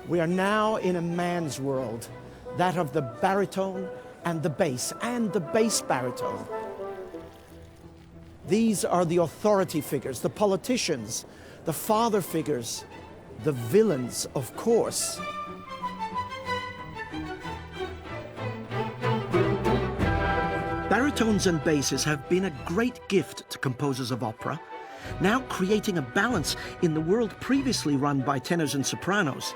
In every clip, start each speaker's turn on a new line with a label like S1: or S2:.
S1: We are now in a man's world, that of the baritone and the bass baritone. These are the authority figures, the politicians, the father figures, the villains, of course. Baritones and basses have been a great gift to composers of opera, now creating a balance in the world previously run by tenors and sopranos.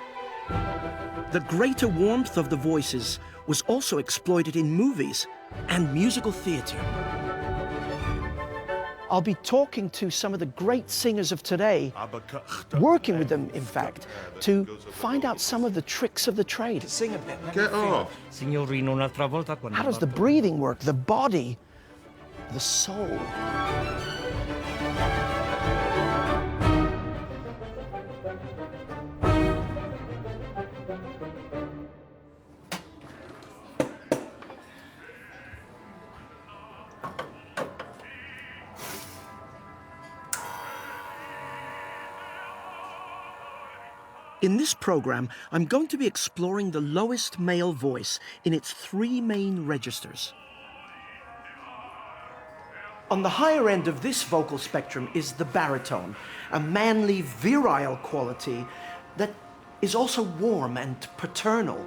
S1: The greater warmth of the voices was also exploited in movies and musical theatre. I'll be talking to some of the great singers of today, working with them, in fact, to find out some of the tricks of the trade. Sing a bit.
S2: Get off.
S1: How does the breathing work, the body, the soul? In this program, I'm going to be exploring the lowest male voice in its three main registers. On the higher end of this vocal spectrum is the baritone, a manly, virile quality that is also warm and paternal.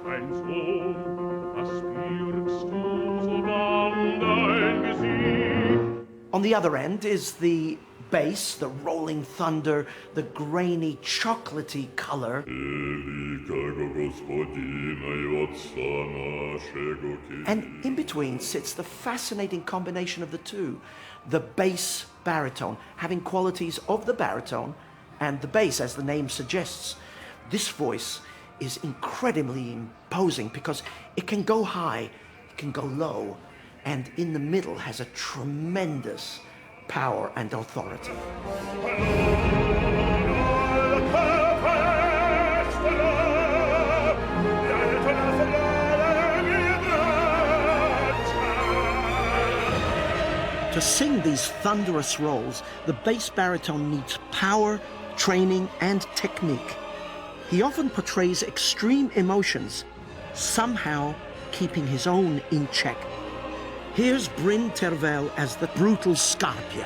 S1: On the other end is the bass, the rolling thunder, the grainy, chocolatey color. And in between sits the fascinating combination of the two, the bass baritone, having qualities of the baritone and the bass, as the name suggests. This voice is incredibly imposing because it can go high, it can go low, and in the middle has a tremendous power and authority. To sing these thunderous roles, the bass baritone needs power, training, and technique. He often portrays extreme emotions, somehow keeping his own in check. Here's Bryn Tervel as the brutal Scarpia.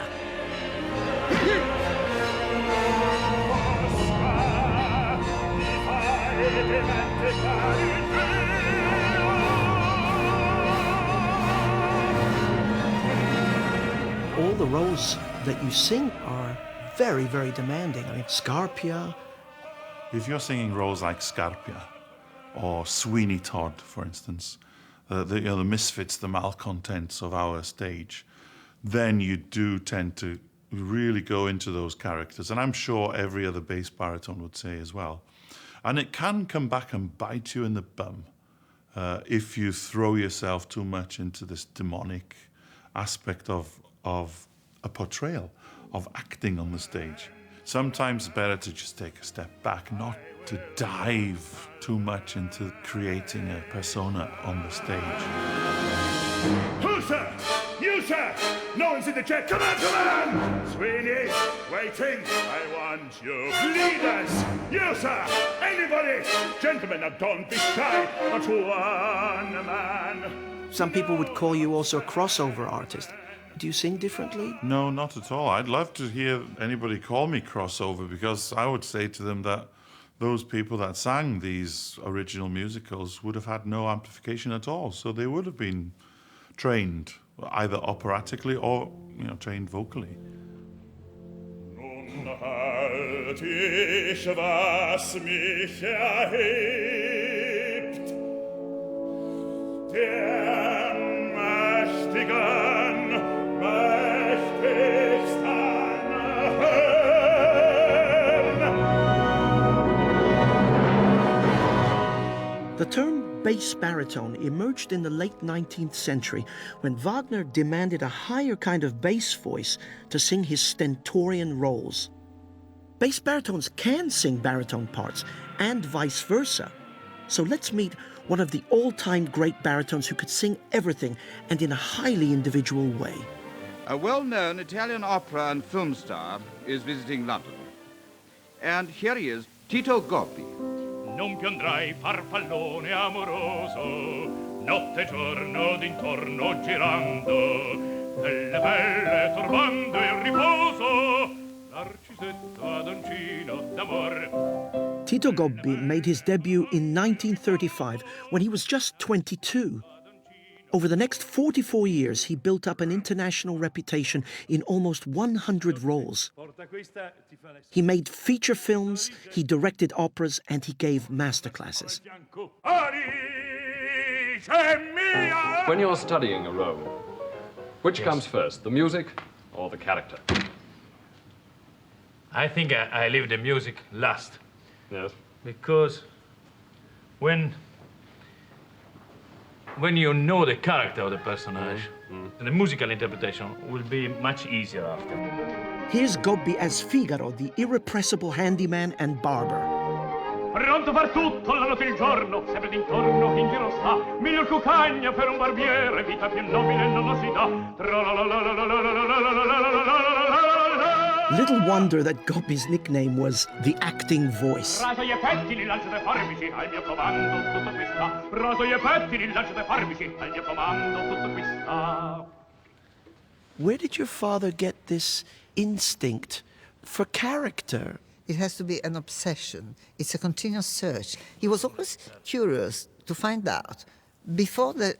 S1: All the roles that you sing are very, very demanding. I mean, Scarpia.
S2: If you're singing roles like Scarpia or Sweeney Todd, for instance, the misfits, the malcontents of our stage, then you do tend to really go into those characters. And I'm sure every other bass baritone would say as well. And it can come back and bite you in the bum if you throw yourself too much into this demonic aspect of a portrayal, of acting on the stage. Sometimes it's better to just take a step back, not to dive too much into creating a persona on the stage.
S3: Who, sir? You, sir? No one's in the jet. Come on, come on! Sweeney, waiting. I want you. Leaders! You, sir! Anybody! Gentlemen, now don't be shy. But one man.
S1: Some people would call you also a crossover artist. Do you sing differently?
S2: No, not at all. I'd love to hear anybody call me crossover, because I would say to them that those people that sang these original musicals would have had no amplification at all. So they would have been trained either operatically or, trained vocally.
S3: Nun halt ich, was mich erhebt, der Mächtigen mächtigst anhören.
S1: The term bass baritone emerged in the late 19th century when Wagner demanded a higher kind of bass voice to sing his stentorian roles. Bass baritones can sing baritone parts and vice versa. So let's meet one of the all-time great baritones who could sing everything and in a highly individual way.
S4: A well-known Italian opera and film star is visiting London. And here he is, Tito Gobbi.
S3: non più andrai farfallone amoroso, notte e giorno d'intorno girando, delle belle turbando il riposo, Narcisetta doncino d'amor.
S1: Tito Gobbi made his debut in 1935 when he was just 22. Over the next 44 years, he built up an international reputation in almost 100 roles. He made feature films, he directed operas, and he gave masterclasses.
S5: When you're studying a role, which comes first, the music or the character?
S6: I think I leave the music last.
S5: Yes.
S6: Because when you know the character of the personage, the musical interpretation will be much easier after.
S1: Here's Gobbi as Figaro, the irrepressible handyman and barber.
S3: Pronto far tutto la notte e il giorno, sempre d'intorno in giro sta, miglior cucagna per un barbiere, vita più nobile non lo si dà.
S1: Little wonder that Gobbi's nickname was the acting voice.
S3: Raso gli pettini, lancio dei forbici, al mio comando tutto qui sta. Raso gli pettini, lancio dei forbici, al mio comando tutto qui sta.
S1: Where did your father get this instinct for character?
S7: It has to be an obsession. It's a continuous search. He was always curious to find out, before the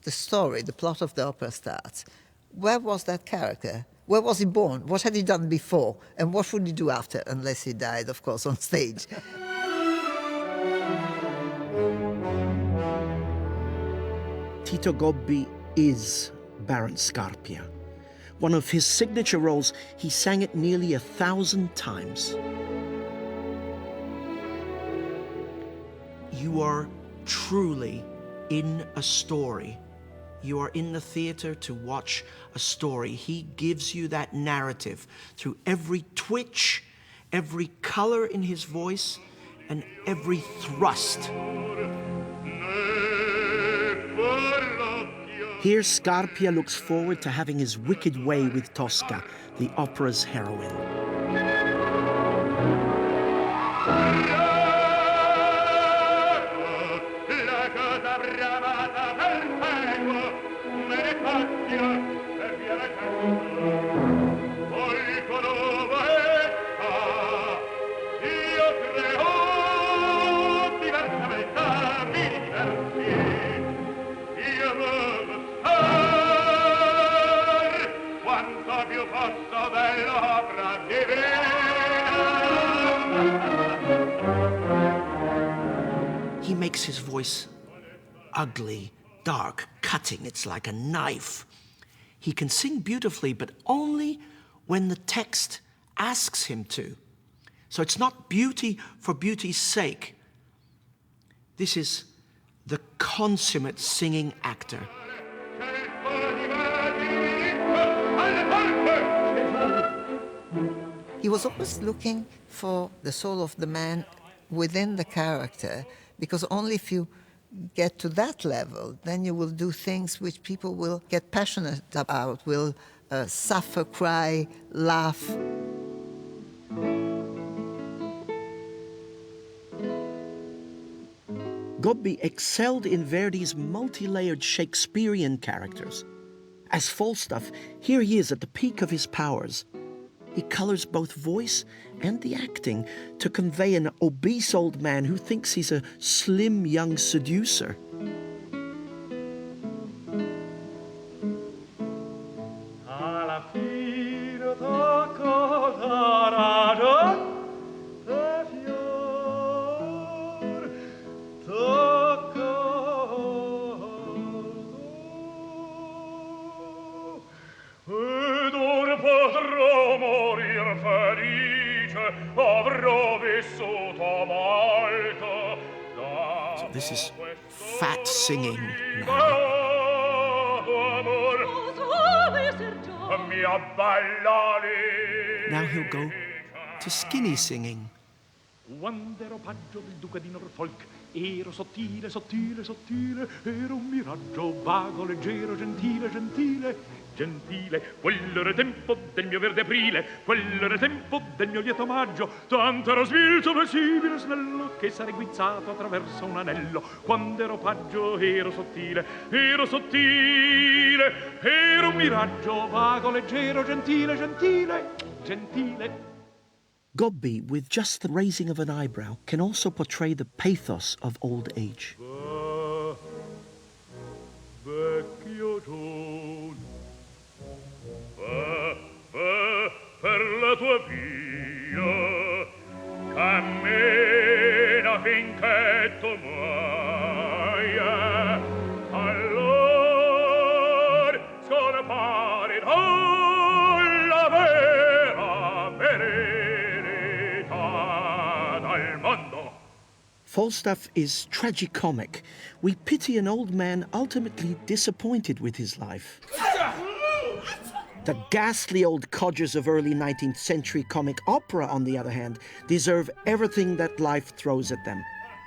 S7: story, the plot of the opera starts, where was that character? Where was he born? What had he done before? And what would he do after, unless he died, of course, on stage?
S1: Tito Gobbi is Baron Scarpia. One of his signature roles, he sang it nearly 1,000 times. You are truly in a story. You are in the theater to watch a story. He gives you that narrative through every twitch, every color in his voice, and every thrust. Here, Scarpia looks forward to having his wicked way with Tosca, the opera's heroine. He makes his voice ugly, dark, cutting. It's like a knife. He can sing beautifully, but only when the text asks him to. So it's not beauty for beauty's sake. This is the consummate singing actor.
S7: He was always looking for the soul of the man within the character, because only if you get to that level, then you will do things which people will get passionate about, will suffer, cry, laugh.
S1: Gobbi excelled in Verdi's multi-layered Shakespearean characters. As Falstaff, here he is at the peak of his powers. He colors both voice and the acting to convey an obese old man who thinks he's a slim young seducer. So this is fat singing now. Now he'll go to skinny singing.
S3: Quando ero paggio del duca di Norfolk, Ero sottile, sottile, sottile, ero un miraggio vago, leggero, gentile, gentile, gentile. Quello era il tempo del mio verde aprile, quello era il tempo del mio lieto maggio, tanto ero svilto, flessibile, snello, che sarei guizzato attraverso un anello. Quando ero paggio ero sottile, ero un miraggio vago, leggero, gentile, gentile, gentile.
S1: Gobbi, with just the raising of an eyebrow, can also portray the pathos of old age.
S3: Va, vecchio John, va per la tua via, cammina finché tu muoia, allora scompare la vera verità dal mondo.
S1: Falstaff is tragicomic. We pity an old man ultimately disappointed with his life. The ghastly old codgers of early 19th century comic opera, on the other hand, deserve everything that life throws at them.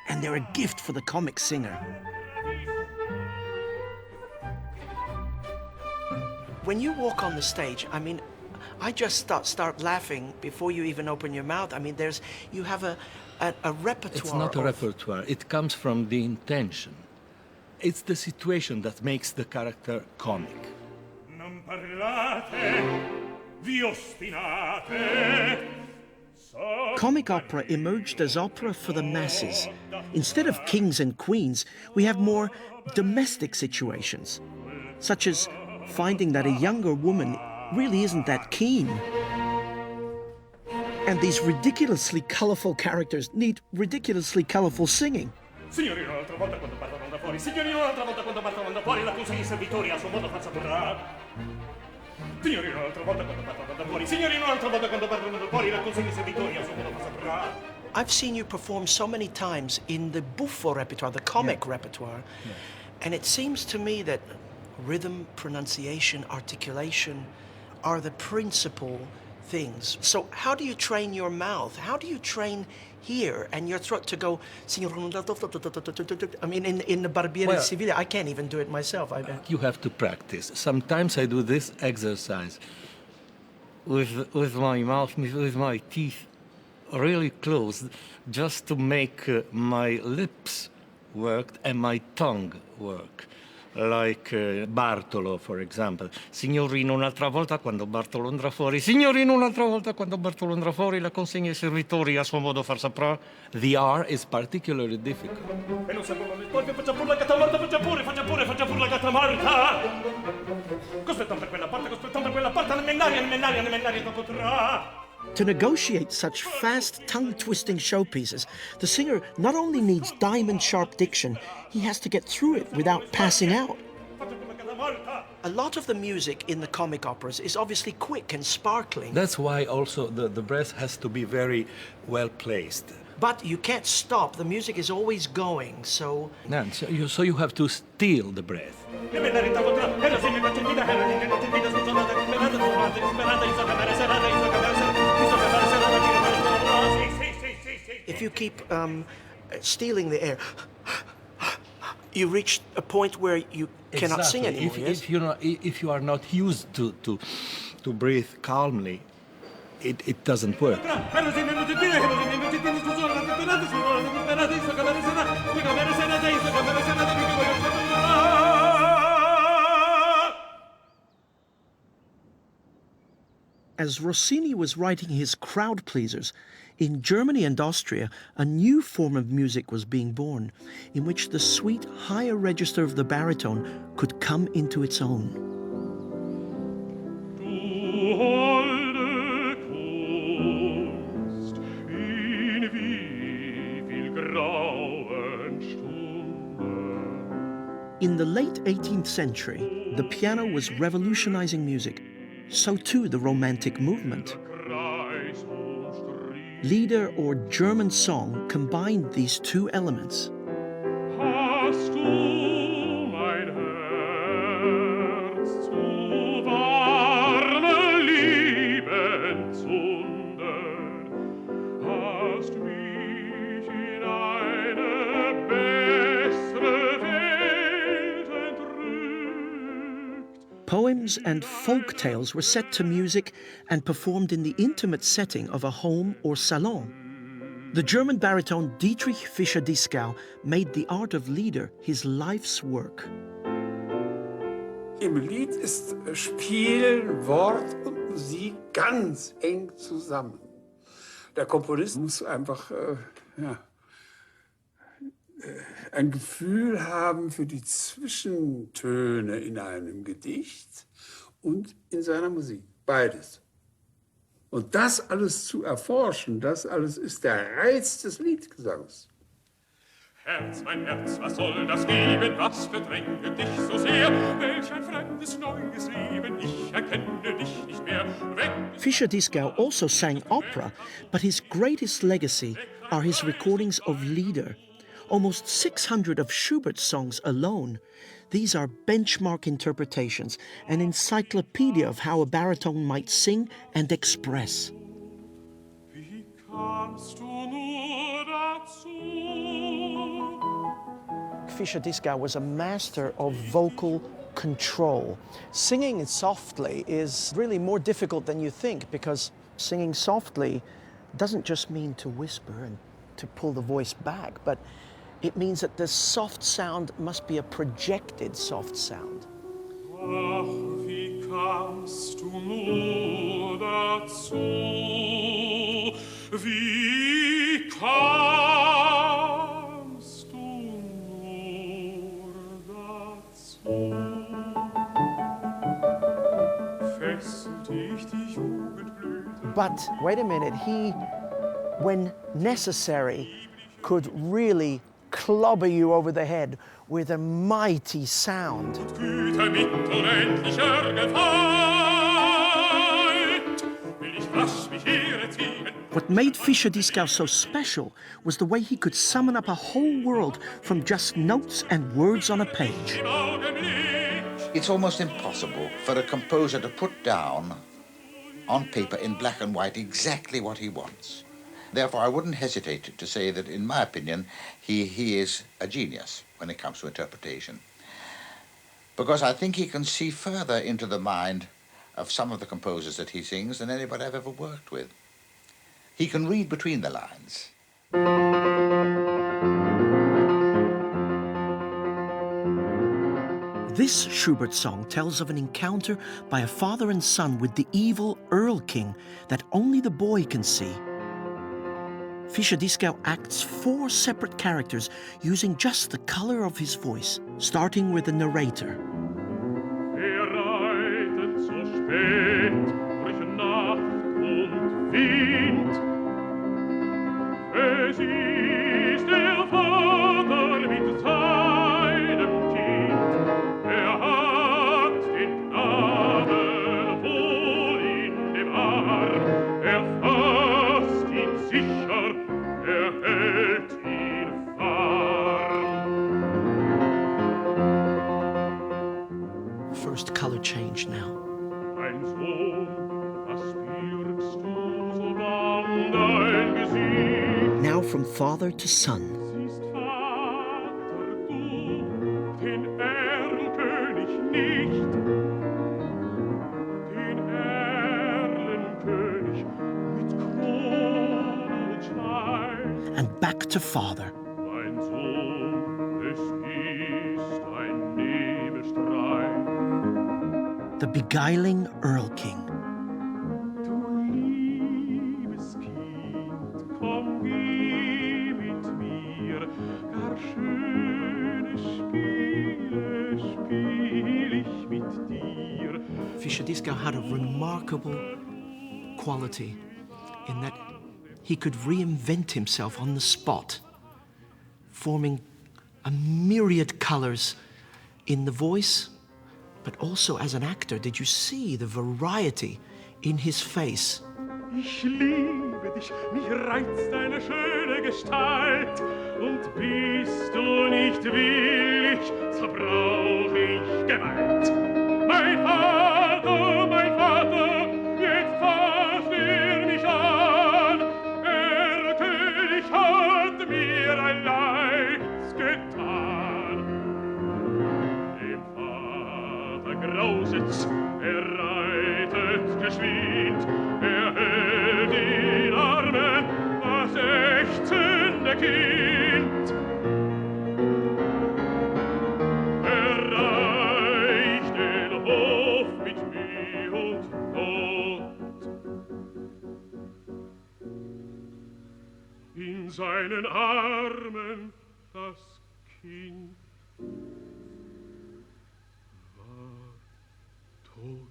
S1: And they're a gift for the comic singer. When you walk on the stage, I mean, I just start laughing before you even open your mouth. I mean, you have a repertoire.
S8: It's not a repertoire. It comes from the intention. It's the situation that makes the character comic.
S3: Non parlate, vi ostinate.
S1: Comic opera emerged as opera for the masses. Instead of kings and queens, we have more domestic situations, such as finding that a younger woman really isn't that keen. And these ridiculously colorful characters need ridiculously colorful singing.
S3: Signorino, un'altra volta quando partono da fuori. Signorino, un'altra volta quando partono da fuori. La consegna ai servitori, a suo modo fa saporrà. Signorino, un'altra volta quando partono da fuori. Signorino, un'altra volta quando partono da fuori. La consegna ai servitori, a suo modo fa saporrà.
S1: I've seen you perform so many times in the buffo repertoire, the comic repertoire, and it seems to me that rhythm, pronunciation, articulation are the principal things. So how do you train your mouth? How do you train here and your throat to go, I mean, in the Barbiere di Siviglia, I can't even do it myself.
S8: You have to practice. Sometimes I do this exercise with my mouth, with my teeth really closed, just to make my lips work and my tongue work. Like Bartolo, for example. Signorino, un'altra volta quando Bartolo andrà fuori. Signorino, un'altra volta quando Bartolo andrà fuori. La consegna ai servitori, a suo modo far saprà. The R is particularly difficult.
S3: E non servono le spoglie, faccia pure la gatta morta, faccia pure la gatta morta. Cospettam per quella parte, nemmeno non potrà.
S1: To negotiate such fast, tongue-twisting showpieces, the singer not only needs diamond-sharp diction, he has to get through it without passing out. A lot of the music in the comic operas is obviously quick and sparkling.
S8: That's why also the breath has to be very well placed.
S1: But you can't stop. The music is always going, so...
S8: No, so you have to steal the breath.
S1: If you keep stealing the air, you reach a point where you cannot sing anymore.
S8: If you are not used to breathe calmly, it doesn't work.
S1: As Rossini was writing his crowd pleasers, in Germany and Austria, a new form of music was being born, in which the sweet higher register of the baritone could come into its own. In the late 18th century, the piano was revolutionizing music. So too the Romantic movement. Lieder or German song combined these two elements.
S3: Hast du mein Herz zu warme Liebe entzündet, hast mich in eine
S1: Poems and folk tales were set to music and performed in the intimate setting of a home or salon. The German baritone Dietrich Fischer-Dieskau made the art of Lieder his life's work.
S9: Im Lied ist Spiel, Wort und Musik ganz eng zusammen. Der Komponist muss einfach ein Gefühl haben für die Zwischentöne in einem Gedicht und in seiner Musik. Beides. Und das alles zu erforschen, das alles ist der Reiz des Liedgesangs.
S3: Herz, mein Herz, was soll das geben? Was bedrängt dich so sehr? Welch ein fremdes, neues Leben, ich erkenne dich nicht mehr.
S1: Fischer-Dieskau also sang opera, but his greatest legacy are his recordings of Lieder. Almost 600 of Schubert's songs alone. These are benchmark interpretations, an encyclopedia of how a baritone might sing and express.
S3: Wie kamst du nur dazu?
S1: Fischer-Dieskau was a master of vocal control. Singing softly is really more difficult than you think, because singing softly doesn't just mean to whisper and to pull the voice back, but it means that the soft sound must be a projected soft sound.
S3: Ach, wie kamst du nur dazu? Wie kamst du nur dazu? Fesselte ich die Jugendblüte.
S1: But wait a minute, he, when necessary, could really clobber you over the head with a mighty sound.
S3: Güte mit unendlicher Gewalt, will ich rasch mich herziehen.
S1: What made Fischer-Dieskau so special was the way he could summon up a whole world from just notes and words on a page.
S10: It's almost impossible for a composer to put down on paper in black and white exactly what he wants. Therefore, I wouldn't hesitate to say that, in my opinion, he is a genius when it comes to interpretation. Because I think he can see further into the mind of some of the composers that he sings than anybody I've ever worked with. He can read between the lines.
S1: This Schubert song tells of an encounter by a father and son with the evil Earl King that only the boy can see. Fischer-Dieskau acts 4 separate characters using just the color of his voice, starting with the narrator.
S3: Wir reiten so spät durch Nacht und Wind. Es ist der Vater mit seinem Kind. Hat den Knaben wohl in dem Arm. Fasst ihn sicher, hält ihn warm.
S1: First color change now.
S3: Mein Sohn, was birgst du so lang dein Gesicht?
S1: Now from father to son.
S3: Siehst, Vater, du den Erlkönig nicht, den Erlenkönig mit Krone und Schein.
S1: And back to father.
S3: Mein Sohn, es ist ein Nebelstreich.
S1: The beguiling Earl King.
S3: Du liebes Kind, komm, geh mit mir, gar schöne Spiele spiel ich mit dir.
S1: Fischer-Dieskau had a remarkable quality in that he could reinvent himself on the spot, forming a myriad colors in the voice, but also as an actor. Did you see the variety in his face?
S3: Ich liebe dich, mich reizt deine schöne Gestalt. Und bist du nicht willig, so brauch ich Gewalt. Mein Vater, jetzt fasst mich an. Der König hat mir ein Leids getan. Dem Vater Grausitz, reitet geschwind, hält in Armen das 16. Kind. Erreicht den Hof mit Mühe und Not. In seinen Armen das Kind war tot.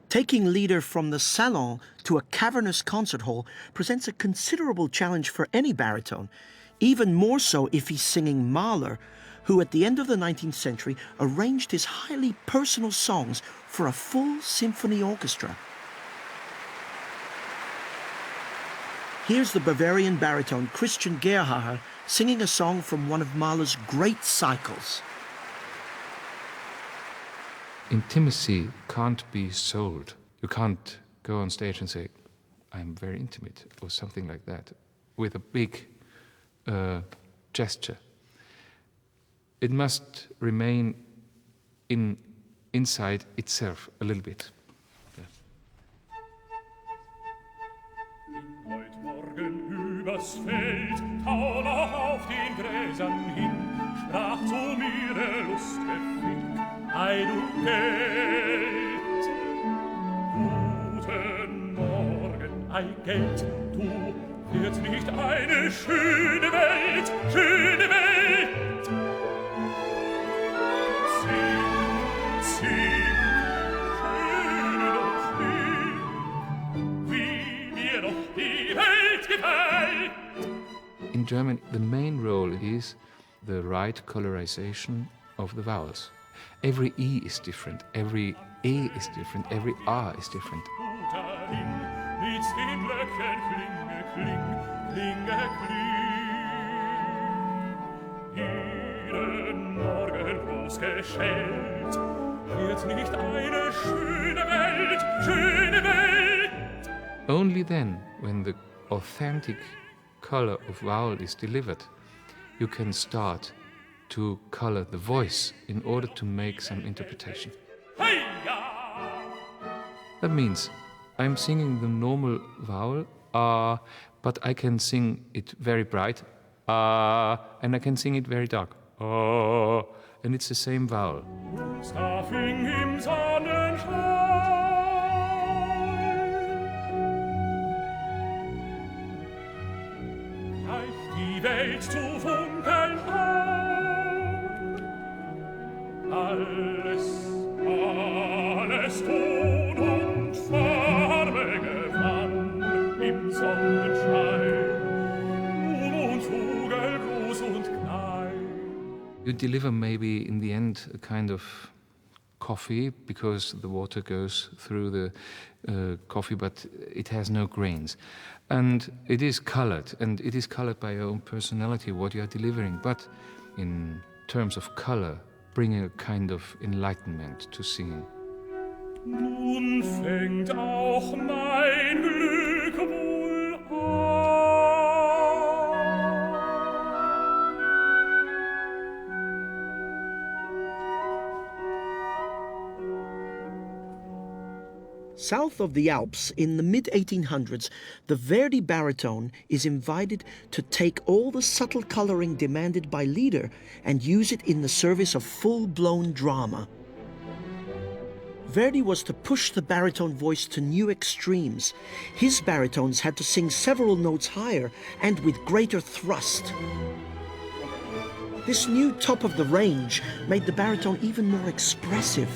S1: Taking Lieder from the salon to a cavernous concert hall presents a considerable challenge for any baritone, even more so if he's singing Mahler, who at the end of the 19th century arranged his highly personal songs for a full symphony orchestra. Here's the Bavarian baritone Christian Gerhaher singing a song from one of Mahler's great cycles.
S11: Intimacy can't be sold. You can't go on stage and say, I'm very intimate, or something like that, with a big gesture. It must remain inside itself a little bit.
S3: Heut Morgen übers Feld, Tauler auf den Gräsern hin, sprach zu mir der lustige Fink, ei du Geld. Guten Morgen, ei Geld, du wird nicht eine schöne Welt, schöne Welt. Sing, sing, schön und flink, wie mir doch die Welt gefällt.
S11: In German, the main role is the right colorization of the vowels. Every E is different, every E is different, every R is different.
S3: Mit den Löcken klinge, kling, klinge, kling. Jeden Morgen groß geschellt, wird nicht eine schöne Welt, schöne Welt.
S11: Only then, when the authentic color of vowel is delivered, you can start to color the voice in order to make some interpretation. That means I'm singing the normal vowel, but I can sing it very bright, and I can sing it very dark, and it's the same vowel.
S3: Staffing im Sonnenschein, gleicht die Welt zu funkeln auf. Alles, alles Ton und Farbe gewann im Sonnenschein, und Vogel groß und klein.
S11: You deliver maybe in the end a kind of coffee because the water goes through the coffee, but it has no grains. And it is colored, and it is colored by your own personality, what you are delivering, but in terms of color, bringing a kind of enlightenment to singing.
S3: Nun fängt auch mein Glück wohl an.
S1: South of the Alps, in the mid-1800s, the Verdi baritone is invited to take all the subtle coloring demanded by Lieder and use it in the service of full-blown drama. Verdi was to push the baritone voice to new extremes. His baritones had to sing several notes higher and with greater thrust. This new top of the range made the baritone even more expressive.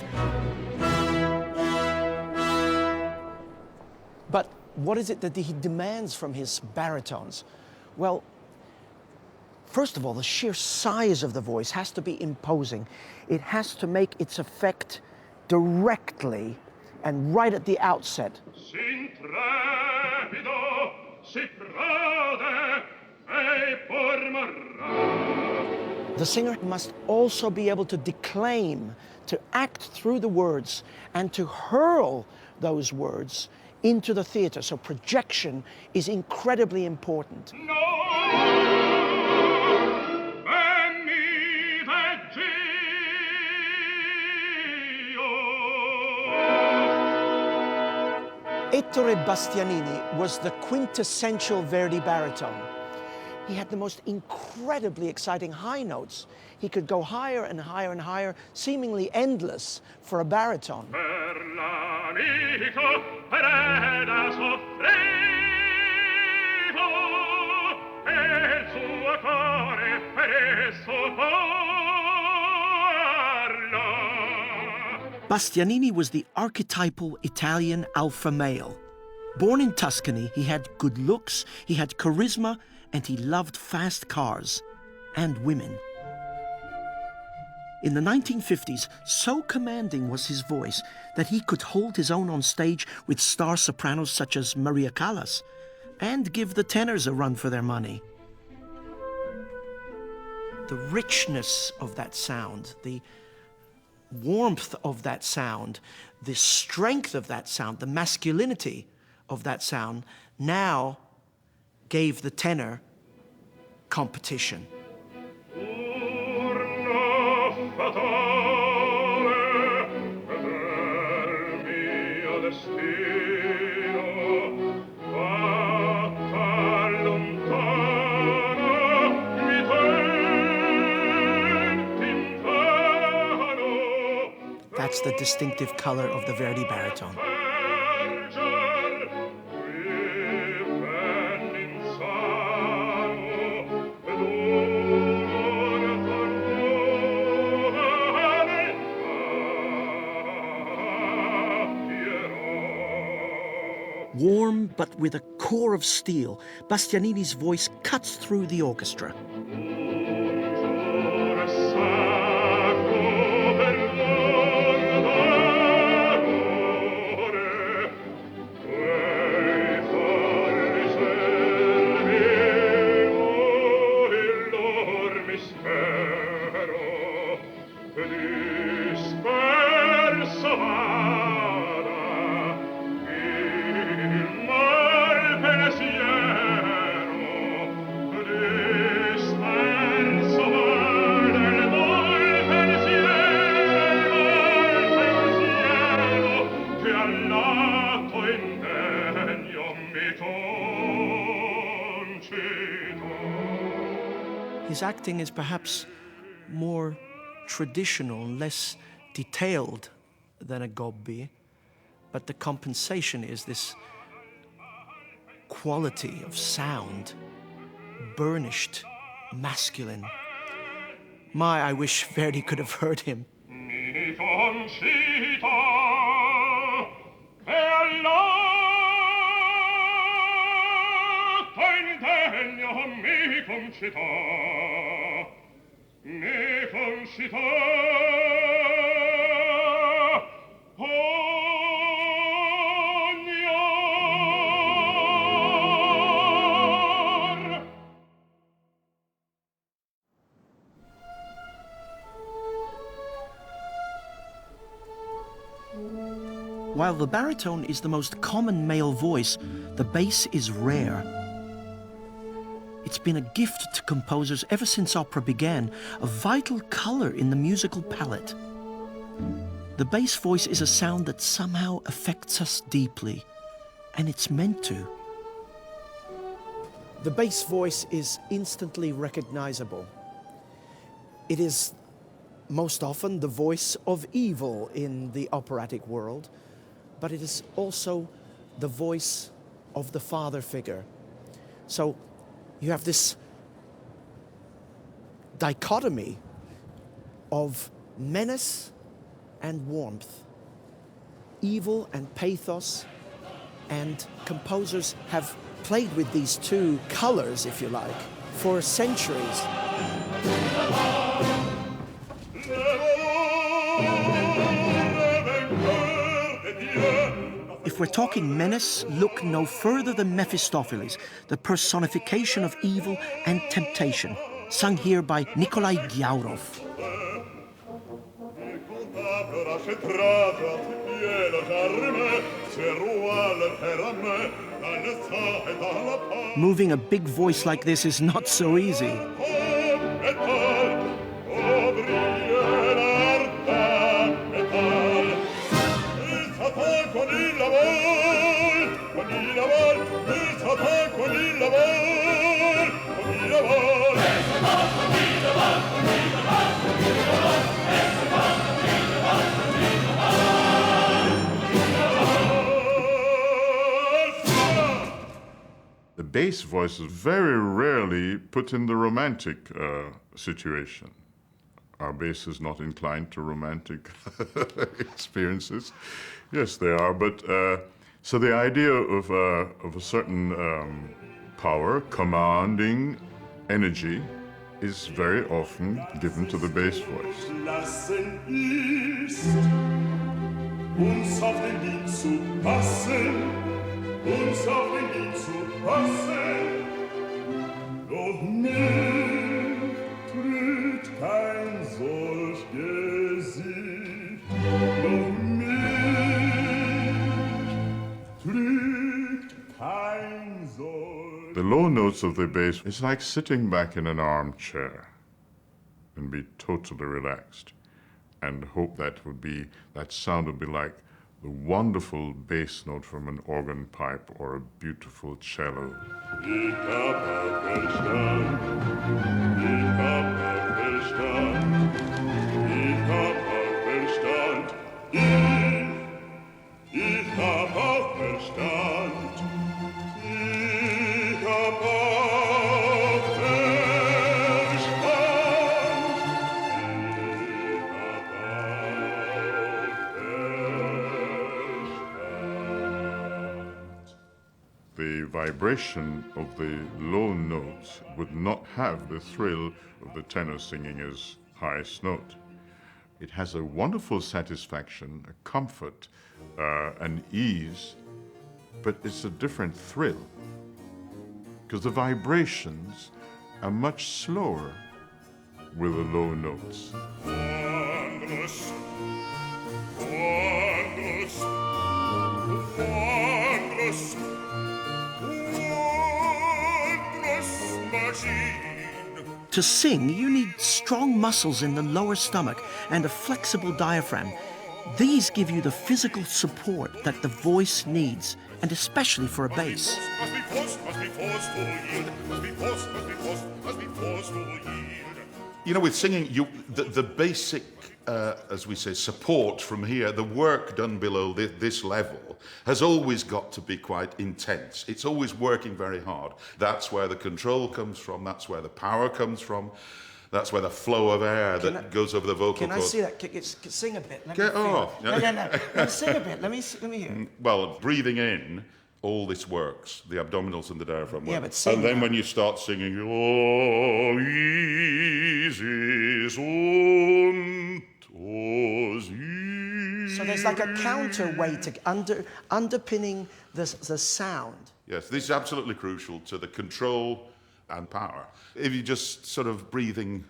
S1: But what is it that he demands from his baritones? Well, first of all, the sheer size of the voice has to be imposing. It has to make its effect directly and right at the outset. The singer must also be able to declaim, to act through the words, and to hurl those words into the theater, so projection is incredibly important. Ettore Bastianini was the quintessential Verdi baritone. He had the most incredibly exciting high notes. He could go higher and higher and higher, seemingly endless for a baritone. Bastianini was the archetypal Italian alpha male. Born in Tuscany, he had good looks, he had charisma, and he loved fast cars and women. In the 1950s, so commanding was his voice that he could hold his own on stage with star sopranos such as Maria Callas and give the tenors a run for their money. The richness of that sound, the warmth of that sound, the strength of that sound, the masculinity of that sound now gave the tenor competition. That's the distinctive color of the Verdi baritone. Warm, but with a core of steel, Bastianini's voice cuts through the orchestra. His acting is perhaps more traditional, less detailed than a Gobbi, but the compensation is this quality of sound, burnished, masculine. My, I wish Verdi could have heard him. While the baritone is the most common male voice, the bass is rare. It's been a gift to composers ever since opera began, a vital color in the musical palette. The bass voice is a sound that somehow affects us deeply, and it's meant to. The bass voice is instantly recognizable. It is most often the voice of evil in the operatic world, but it is also the voice of the father figure. So you have this dichotomy of menace and warmth, evil and pathos, and composers have played with these two colors, if you like, for centuries. If we're talking menace, look no further than Mephistopheles, the personification of evil and temptation, sung here by Nikolai Gyaurov. Moving a big voice like this is not so easy.
S12: The bass voice is very rarely put in the romantic situation. Our bass is not inclined to romantic experiences. Yes, they are, but so the idea of a certain power, commanding energy, is very often given to the bass voice.
S3: Uns auf den Lied zu passen, doch mich trügt kein solch Gesicht, doch mich trügt kein solch.
S12: The low notes of the bass is like sitting back in an armchair and be totally relaxed and hope that sound would be like the wonderful bass note from an organ pipe or a beautiful cello.
S3: Ich hab auch Verstand, ich hab auch Verstand, ich hab auch Verstand, ich hab auch Verstand, ich hab auch
S12: The vibration of the low notes would not have the thrill of the tenor singing his highest note. It has a wonderful satisfaction, a comfort, an ease, but it's a different thrill because the vibrations are much slower with the low notes.
S3: Wondrous, wondrous, wondrous.
S1: To sing, you need strong muscles in the lower stomach and a flexible diaphragm. These give you the physical support that the voice needs, and especially for a bass.
S2: You know, with singing, the basic, as we say, support from here, the work done below this level, has always got to be quite intense. It's always working very hard. That's where the control comes from. That's where the power comes from. That's where the flow of air goes over the vocal
S1: cords.
S2: Can
S1: I see that? Sing a bit.
S2: Get off.
S1: No. Let me sing a bit. Let me hear.
S2: Well, breathing in, all this works. The abdominals and the diaphragm work.
S1: Yeah, but sing.
S2: And then when you start singing, oh, easy,
S1: so there's like a counterweight underpinning the sound.
S2: Yes, this is absolutely crucial to the control and power. If you just sort of breathing,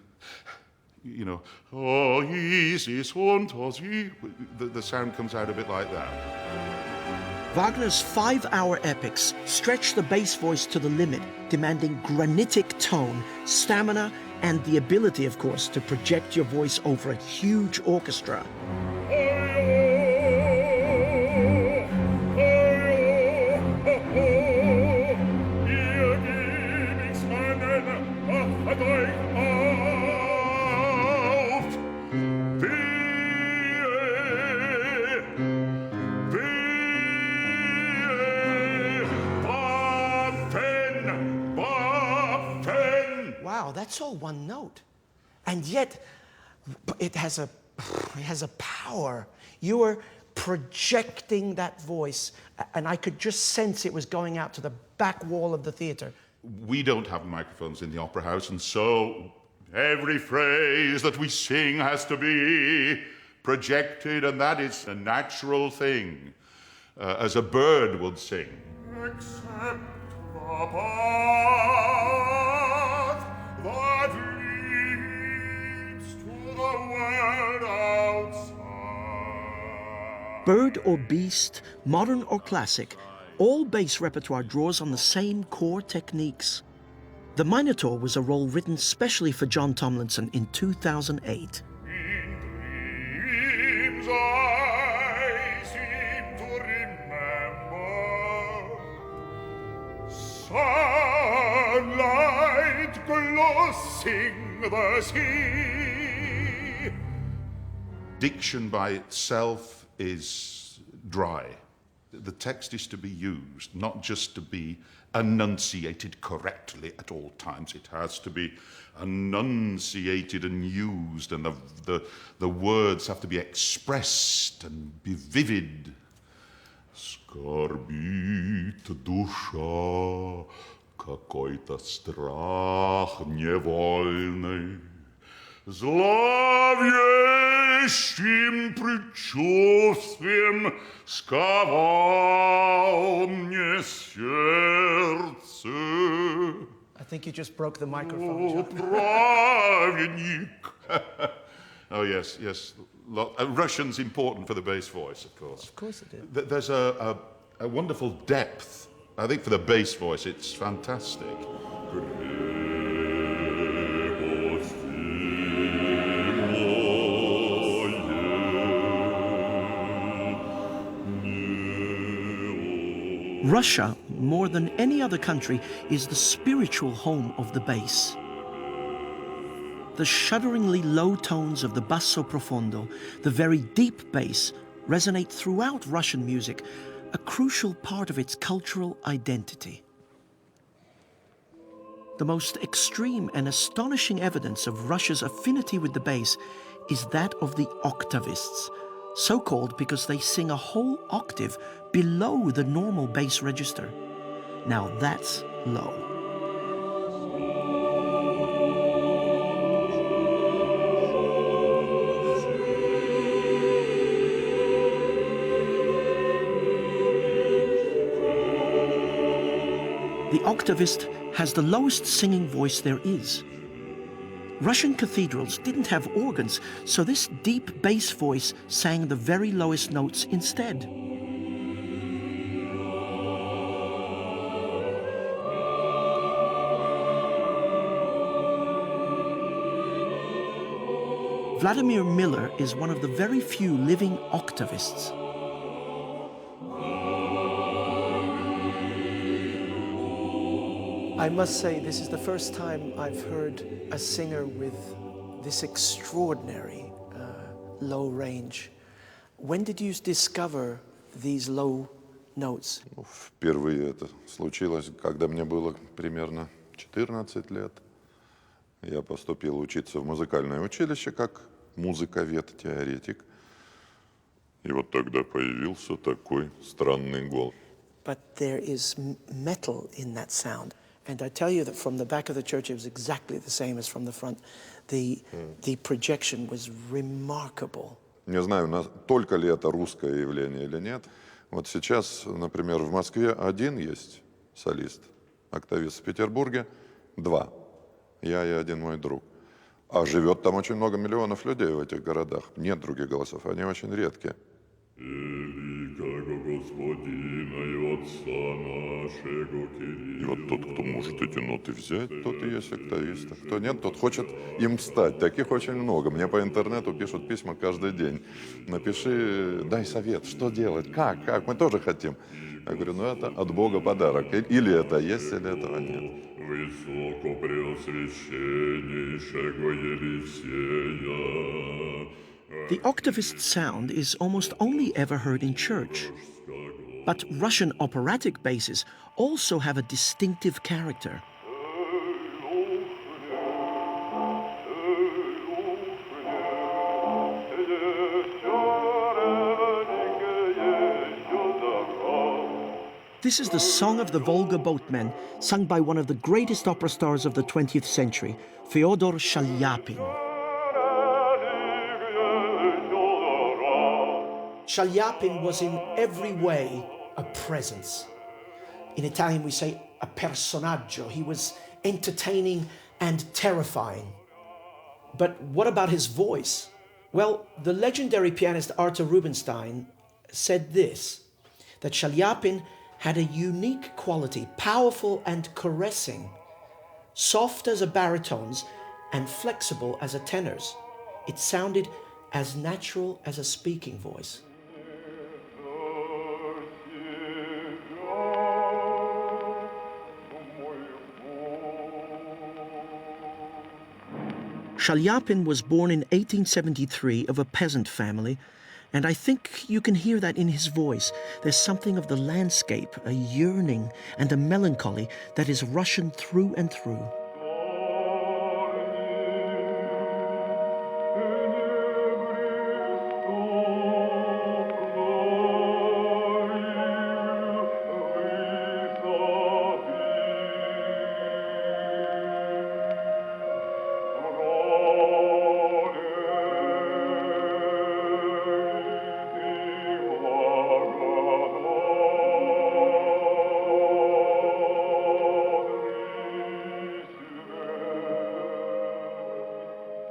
S2: you know, oh, easy, the sound comes out a bit like that.
S1: Wagner's 5-hour epics stretch the bass voice to the limit, demanding granitic tone, stamina, and the ability, of course, to project your voice over a huge orchestra. Wow, that's all one note. And yet, it has a power. You are projecting that voice, and I could just sense it was going out to the back wall of the theater.
S2: We don't have microphones in the opera house, and so every phrase that we sing has to be projected, and that is a natural thing, as a bird would sing.
S3: Except the path that leads to the world outside.
S1: Bird or beast, modern or classic, all bass repertoire draws on the same core techniques. The Minotaur was a role written specially for John Tomlinson in 2008.
S3: Dreams I seem to remember sunlight glossing the sea.
S2: Diction by itself is dry. The text is to be used, not just to be enunciated correctly at all times. It has to be enunciated and used, and the words have to be expressed and be vivid. Скорбит душа, какой-то страх невольный, зловещим предчувствием сковал мне сердце.
S1: I think you just broke the microphone, John.
S2: Праведник. Oh, yes, yes. Russian's important for the bass voice, of course.
S1: Of course it is.
S2: There's a wonderful depth. I think for the bass voice, it's fantastic.
S1: Russia, more than any other country, is the spiritual home of the bass. The shudderingly low tones of the basso profondo, the very deep bass, resonate throughout Russian music, a crucial part of its cultural identity. The most extreme and astonishing evidence of Russia's affinity with the bass is that of the octavists, so called because they sing a whole octave below the normal bass register. Now that's low. The octavist has the lowest singing voice there is. Russian cathedrals didn't have organs, so this deep bass voice sang the very lowest notes instead. Vladimir Miller is one of the very few living octavists. I must say, this is the first time I've heard a singer with this extraordinary low range. When did you discover these low notes?
S13: Впервые это случилось, когда мне было примерно 14 лет. Я поступил учиться в музыкальное училище как музыковед-теоретик. И вот тогда появился такой странный голос.
S1: But there is metal in that sound. And I tell you that from the back of the church, it was exactly the same as from the front. The projection was remarkable.
S13: Не знаю, только ли это русское явление или нет. Вот сейчас, например, в Москве один есть солист, октавист. В Петербурге 2. Я и один мой друг. А живет там очень много миллионов людей в этих городах. Нет других голосов, они очень редкие. И вот тот, кто может эти ноты взять, тот и есть октавист. Кто нет, тот хочет им стать. Таких очень много. Мне по интернету пишут письма каждый день. Напиши, дай совет, что делать, как, мы тоже хотим. Я говорю, ну это от Бога подарок. Или это есть, или этого нет.
S1: The octavist sound is almost only ever heard in church. But Russian operatic basses also have a distinctive character. This is the Song of the Volga Boatmen, sung by one of the greatest opera stars of the 20th century, Fyodor Shalyapin. Shalyapin was in every way a presence. In Italian we say a personaggio. He was entertaining and terrifying. But what about his voice? Well, the legendary pianist Arthur Rubinstein said this, that Chaliapin had a unique quality, powerful and caressing, soft as a baritone's and flexible as a tenor's. It sounded as natural as a speaking voice. Chaliapin was born in 1873 of a peasant family, and I think you can hear that in his voice. There's something of the landscape, a yearning and a melancholy that is Russian through and through.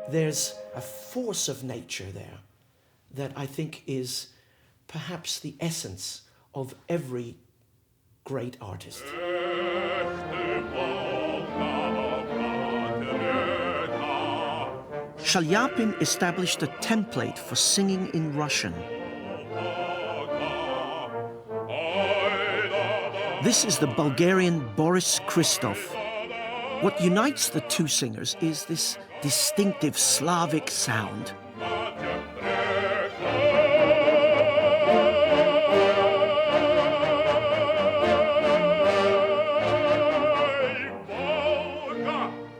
S1: There's a force of nature there that I think is perhaps the essence of every great artist. Chaliapin established a template for singing in Russian. This is the Bulgarian Boris Christoph. What unites the two singers is this distinctive Slavic sound.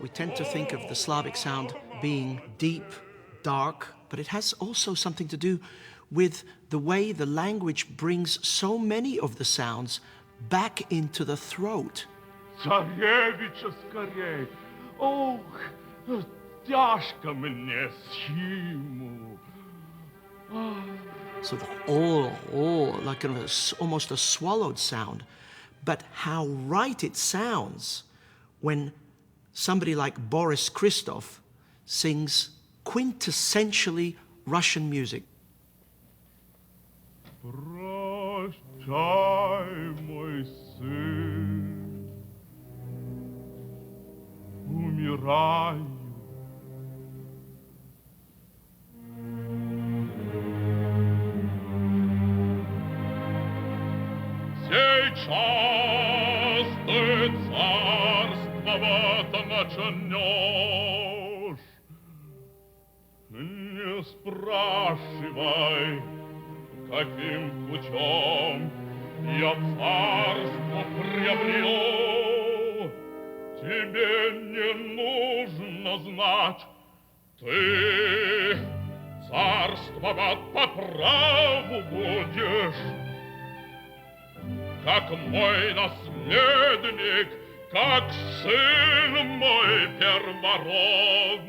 S1: We tend to think of the Slavic sound being deep, dark, but it has also something to do with the way the language brings so many of the sounds back into the throat.
S3: Царевича скорей! Ох, тяжко мне симу.
S1: So the like almost a swallowed sound, but how right it sounds when somebody like Boris Christoph sings quintessentially Russian music.
S3: Прощай, мой сын, умираю. Сейчас ты царствовать начнешь. Не спрашивай, каким путем я царство приобрел. Тебе не нужно знать, ты царствовать по праву будешь, как мой наследник, как сын мой первородный.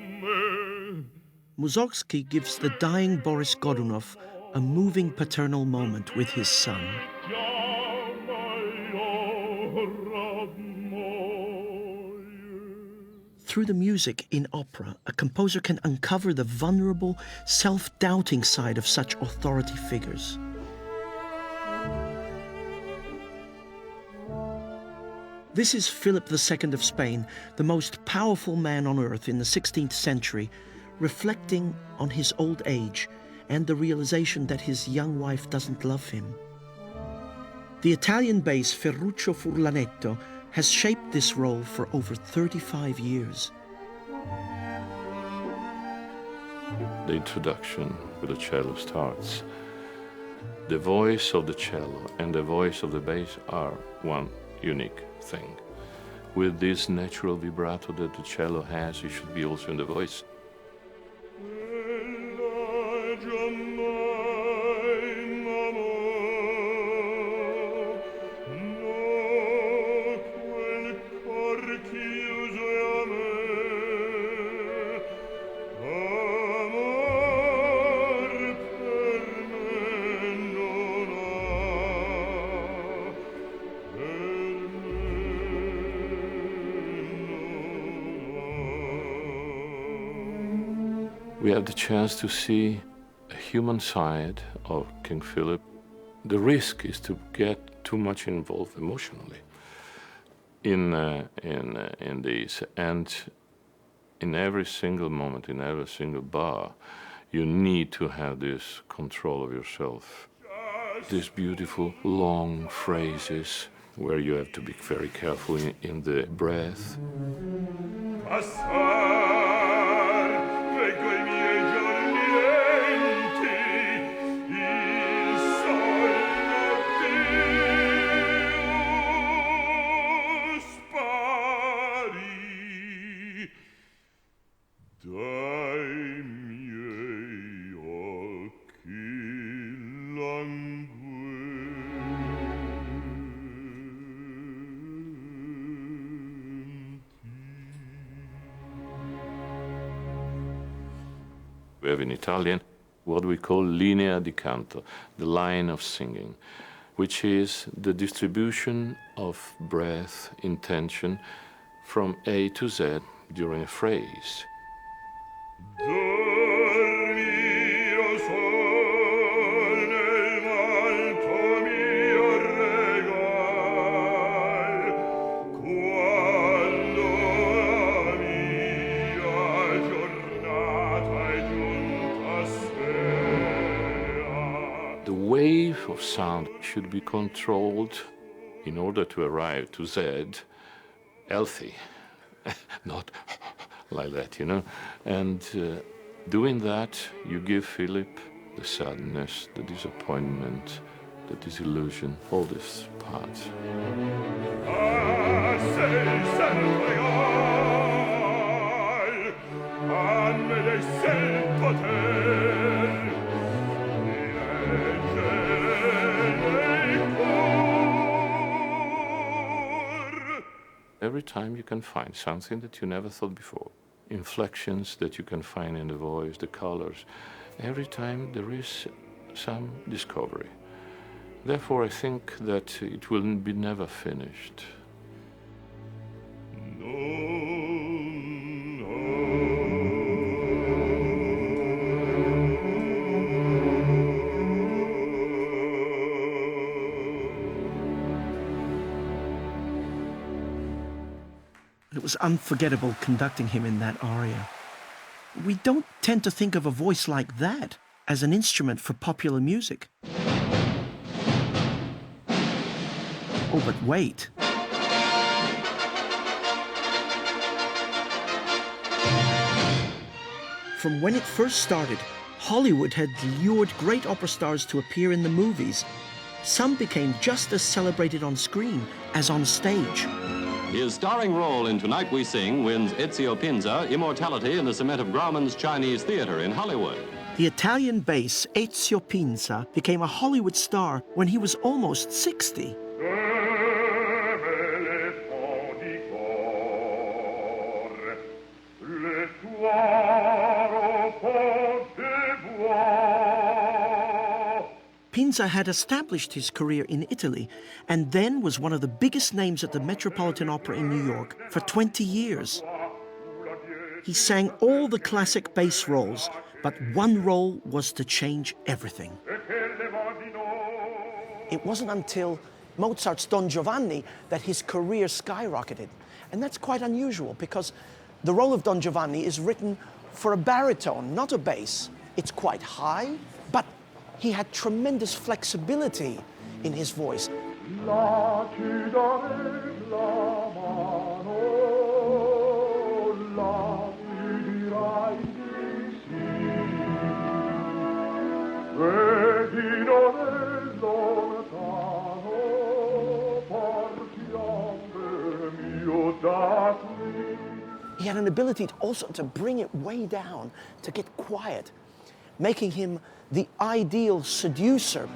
S1: Mussorgsky gives the dying Boris Godunov a moving paternal moment with his son. Through the music in opera, a composer can uncover the vulnerable, self-doubting side of such authority figures. This is Philip II of Spain, the most powerful man on earth in the 16th century, reflecting on his old age and the realization that his young wife doesn't love him. The Italian bass Ferruccio Furlanetto has shaped this role for over 35 years.
S14: The introduction with the cello starts. The voice of the cello and the voice of the bass are one unique thing. With this natural vibrato that the cello has, it should be also in the voice. We have the chance to see a human side of King Philip The risk is to get too much involved emotionally in these, and in every single moment, in every single bar, you need to have this control of yourself. These beautiful long phrases where you have to be very careful in the breath. We have in Italian what we call linea di canto, the line of singing, which is the distribution of breath, intention from A to Z during a phrase. The wave of sound should be controlled in order to arrive to Z healthy, not like that, you know. And doing that, you give Philip the sadness, the disappointment, the disillusion, all this part. Every time you can find something that you never thought before, inflections that you can find in the voice, the colors. Every time there is some discovery. Therefore, I think that it will be never finished.
S1: It was unforgettable conducting him in that aria. We don't tend to think of a voice like that as an instrument for popular music. Oh, but wait. From when it first started, Hollywood had lured great opera stars to appear in the movies. Some became just as celebrated on screen as on stage.
S15: His starring role in Tonight We Sing wins Ezio Pinza immortality in the cement of Grauman's Chinese Theater in Hollywood.
S1: The Italian bass Ezio Pinza became a Hollywood star when he was almost 60. Pinza had established his career in Italy and then was one of the biggest names at the Metropolitan Opera in New York for 20 years. He sang all the classic bass roles, but one role was to change everything. It wasn't until Mozart's Don Giovanni that his career skyrocketed. And that's quite unusual because the role of Don Giovanni is written for a baritone, not a bass. It's quite high, but he had tremendous flexibility in his voice. He had an ability also to bring it way down, to get quiet, making him the ideal seducer.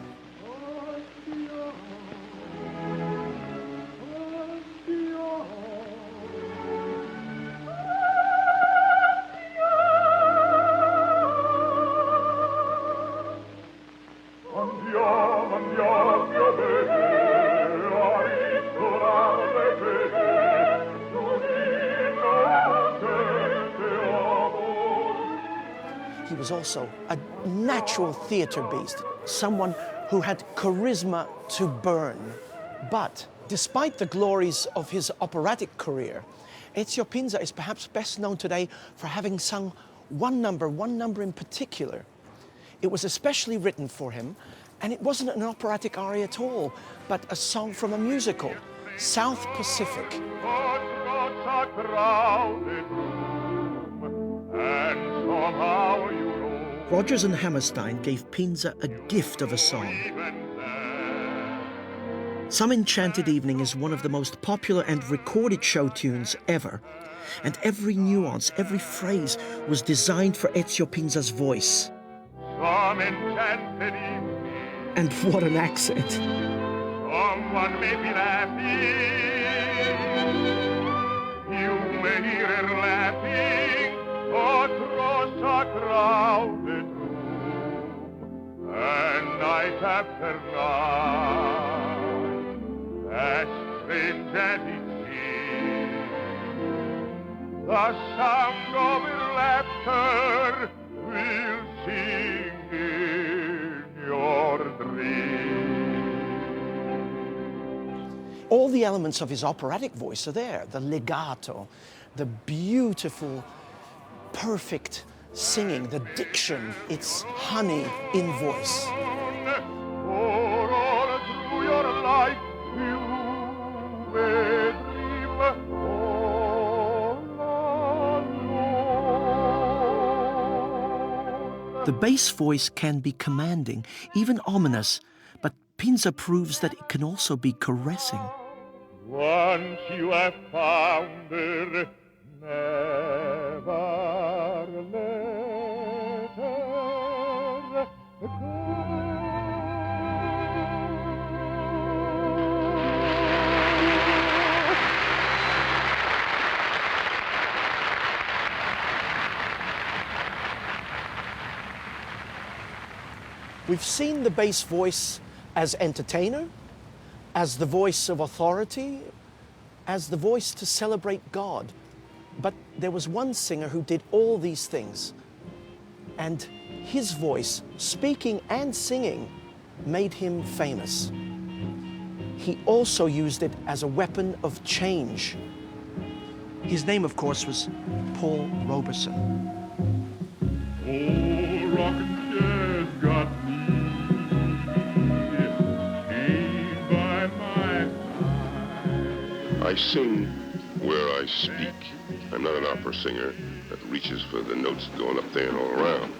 S1: He was also a natural theater beast, someone who had charisma to burn. But despite the glories of his operatic career, Ezio Pinza is perhaps best known today for having sung one number in particular. It was especially written for him, and it wasn't an operatic aria at all, but a song from a musical, South Pacific. Rodgers and Hammerstein gave Pinza a gift of a song. Some Enchanted Evening is one of the most popular and recorded show tunes ever, and every nuance, every phrase was designed for Ezio Pinza's voice.
S3: Some enchanted evening.
S1: And what an accent!
S3: Someone may be laughing. You may hear her laughing across a crowded room. And night after night, as strange as it seems, the sound of her laughter will sing in your dreams.
S1: All the elements of his operatic voice are there. The legato, the beautiful, perfect singing, the diction, it's honey in voice.
S3: For all through your life you may dream all alone.
S1: The bass voice can be commanding, even ominous, but Pinza proves that it can also be caressing.
S3: Once you have found her, never let her go.
S1: We've seen the bass voice as entertainer, as the voice of authority, as the voice to celebrate God. But there was one singer who did all these things, and his voice, speaking and singing, made him famous. He also used it as a weapon of change. His name, of course, was Paul Robeson.
S3: Oh, rockin' chair's got me chained by my side.
S16: I sing where I speak. I'm not an opera singer that reaches for the notes going up there and all around.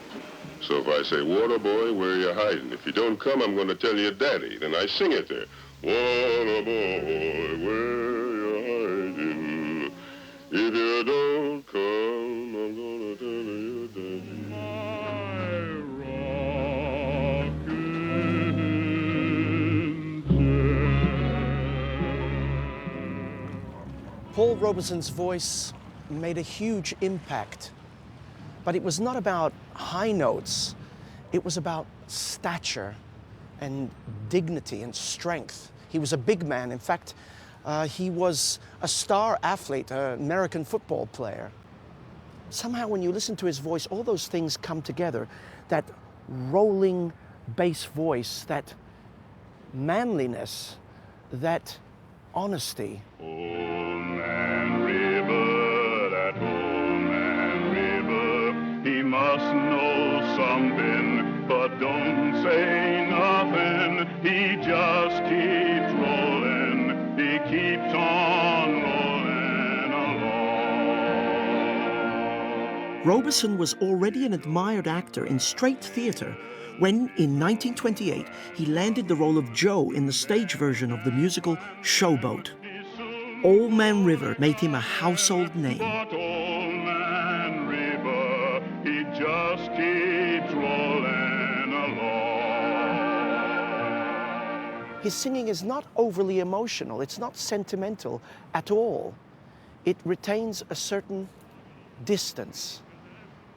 S16: So if I say, water boy, where you hiding? If you don't come, I'm going to tell you daddy. Then I sing it there. Water boy, where you hiding? If you don't come, I'm going to tell you daddy.
S1: Paul Robeson's voice made a huge impact, but it was not about high notes. It was about stature and dignity and strength. He was a big man. In fact, he was a star athlete, an American football player. Somehow when you listen to his voice, all those things come together. That rolling bass voice, that manliness, that honesty.
S3: He must know something, but don't say nothing. He just keeps rolling. He keeps on rolling along.
S1: Robeson was already an admired actor in straight theatre when, in 1928, he landed the role of Joe in the stage version of the musical Showboat. Old Man River made him a household name.
S3: Just keeps rolling along.
S1: His singing is not overly emotional, it's not sentimental at all. It retains a certain distance,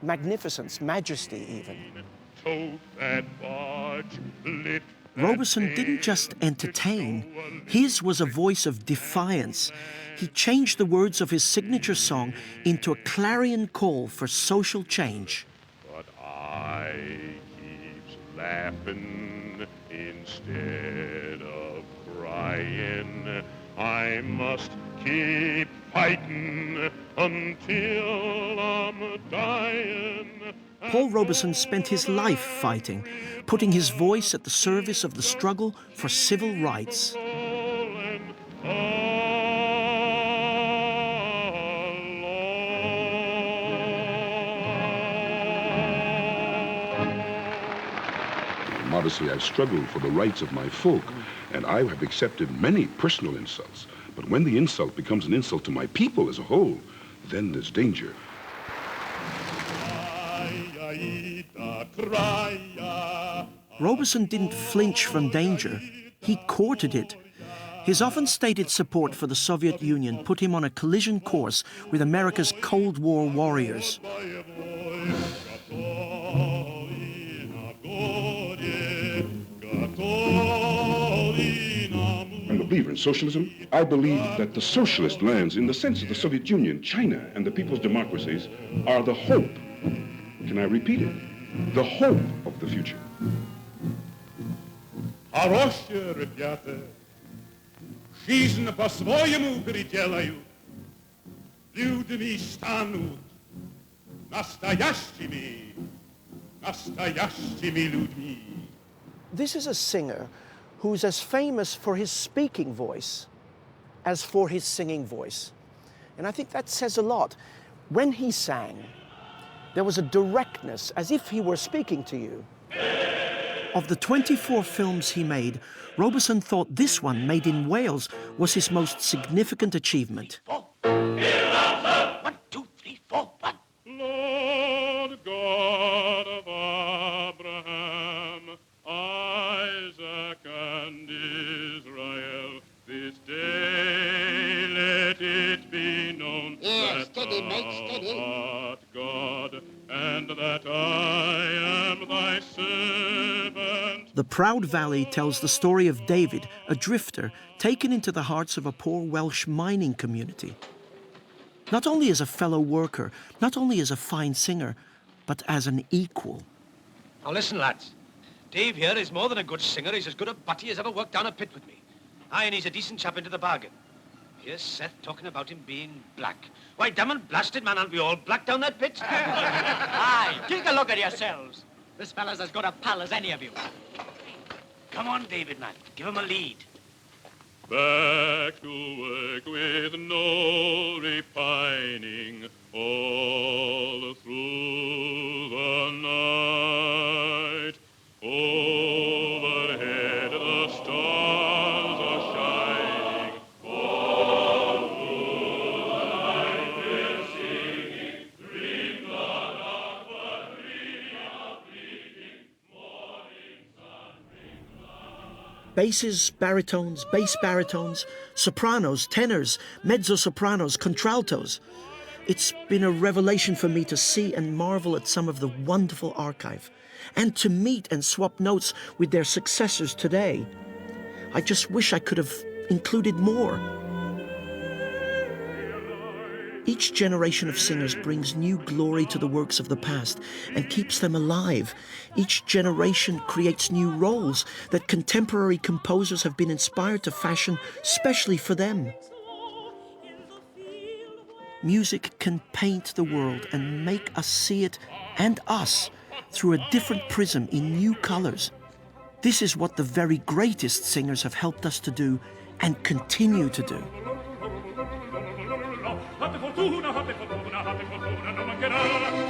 S1: magnificence, majesty even.
S3: Tote that barge, lit.
S1: Robeson didn't just entertain, his was a voice of defiance. He changed the words of his signature song into a clarion call for social change.
S3: But I keeps laughing in Instead of crying, I must keep fighting until I'm dying.
S1: Paul Robeson spent his life fighting, putting his voice at the service of the struggle for civil rights.
S17: Obviously, I've struggled for the rights of my folk, and I have accepted many personal insults. But when the insult becomes an insult to my people as a whole, then there's danger.
S1: Robeson didn't flinch from danger. He courted it. His often stated support for the Soviet Union put him on a collision course with America's Cold War warriors.
S17: I'm a believer in socialism. I believe that the socialist lands, in the sense of the Soviet Union, China, and the people's democracies, are the hope. Can I repeat it? The hope of the future.
S3: Хорошие ребята, жизнь по-своему переделают, людьми станут настоящими людьми.
S1: This is a singer who's as famous for his speaking voice as for his singing voice. And I think that says a lot. When he sang, there was a directness, as if he were speaking to you. Of the 24 films he made, Robeson thought this one, made in Wales, was his most significant achievement.
S3: 1, 2, 3, 4, 1. Lord God of Abraham, Isaac, and Israel, this day let it be known that thou art God, and that I am thy servant.
S1: The Proud Valley tells the story of David, a drifter, taken into the hearts of a poor Welsh mining community. Not only as a fellow worker, not only as a fine singer, but as an equal.
S18: Now listen, lads. Dave here is more than a good singer. He's as good a butty as ever worked down a pit with me. Aye, and he's a decent chap into the bargain. Here's Seth talking about him being black. Why, damn and blasted, man, aren't we all black down that pit?
S19: Aye, take a look at yourselves. This fella's as good a pal as any of you.
S18: Come on, David, man. Give him a lead.
S3: Back to work with no repining all through the night. Overhead the stars are shining. All through the night we're singing. Dream the dark, but dream of fleeting morning sun.
S1: Basses, baritones, bass baritones, sopranos, tenors, mezzo-sopranos, contraltos. It's been a revelation for me to see and marvel at some of the wonderful archive, and to meet and swap notes with their successors today. I just wish I could have included more. Each generation of singers brings new glory to the works of the past and keeps them alive. Each generation creates new roles that contemporary composers have been inspired to fashion specially for them. Music can paint the world and make us see it and us through a different prism in new colors. This is what the very greatest singers have helped us to do and continue to do.
S3: Hatte fortuna, non mancherà.